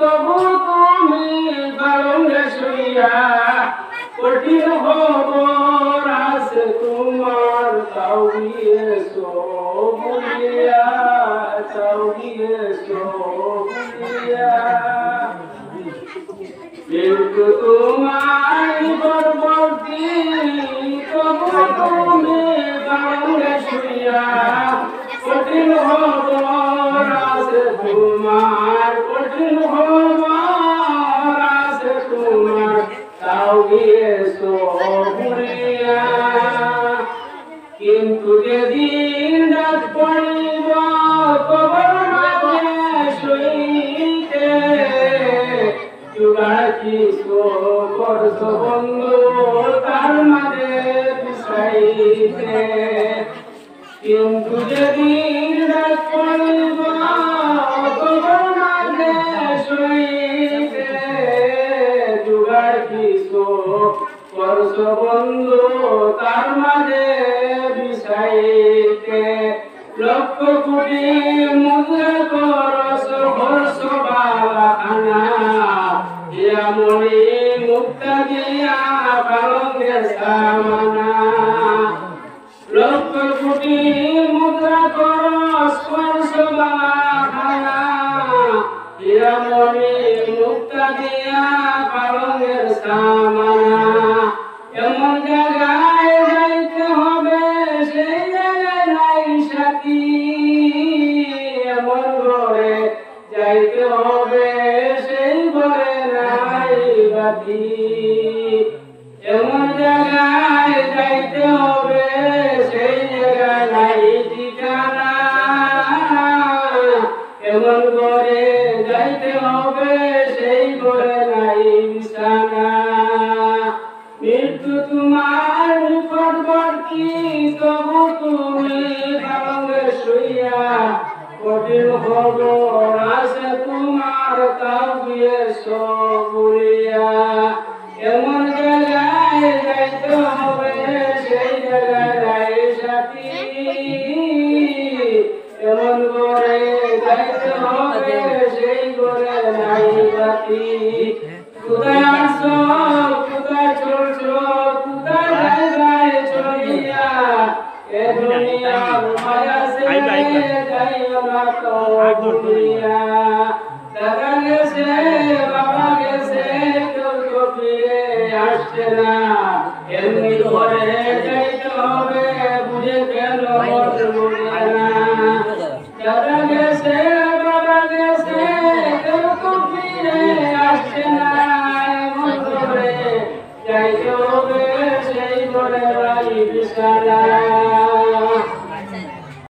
তবু তুমি পালঙ্গে শুইয়া কঠিন খবর আছে তোমার তাও গিয়েছো ভুলিয়া তাও গিয়েছো ভুলিয়া কিন্তু তোমায় পরবর্তী তবু তুমি পালঙ্গে শুইয়া কঠিন খবর আছে তোমার কঠিন খবর আছে তোমার তাও গিয়েছো ভুলিয়া কিন্তু যেদিন রাত পড়িব কবর মাঝে শুইতে জোগাড় কিছু করছো বন্ধু তার মাঝে বিষাইতে কিন্তু যেদিন রাত পড়িব কবর মাঝে শুইতে জোগাড় কিছু করছো বন্ধু তার মাঝে বিষাইতে লক্ষ কোটি মুদ্রা করছো করছো বালাখানা মনি মুক্তা দিয়া পালঙ্গের সামানা লক্ষ কোটি মুদ্রা করছো বালাখানা মনি মুক্তা দিয়া পালঙ্গের সামানা এমন জায়গায় যাইতে হবে সেই জায়গায় নাই সাথী এমন ঘরে যাইতে হবে সেই ঘরে নাই বাতি এমন জায়গায় যাইতে হবে সেই জায়গায় নাই ঠিকানা এমন ঘরে যাইতে হবে সেই ঘরে নাই বিছানা মৃত্যু তোমার নিকটবর্তী তবু তুমি পালঙ্গে শুইয়া কঠিন খবর আছে তোমার তাও গিয়েছো ভুলিয়া এমন জায়গায় যাইতে হবে সেই জায়গায় নাই সাথী এমন করে যাইতে হবে সেই করে নাই বাতি কোথায় আসছো কোথায় চলছো কোথায় জায়গায় চলিয়া এ দুনিয়ার মায়া সে যাইও না তো ভুলিয়া দাদা গেছে বাবা গেছে কেউ তো ফিরে আসছে না এমনি ঘরে যাইতে হবে বুঝে কেন বুঝে না দাদা গেছে বাবা গেছে কেউ তো ফিরে আসছে না এমন ঘরে যাইতে হবে সেই ঘরে বাড়ি বিছানা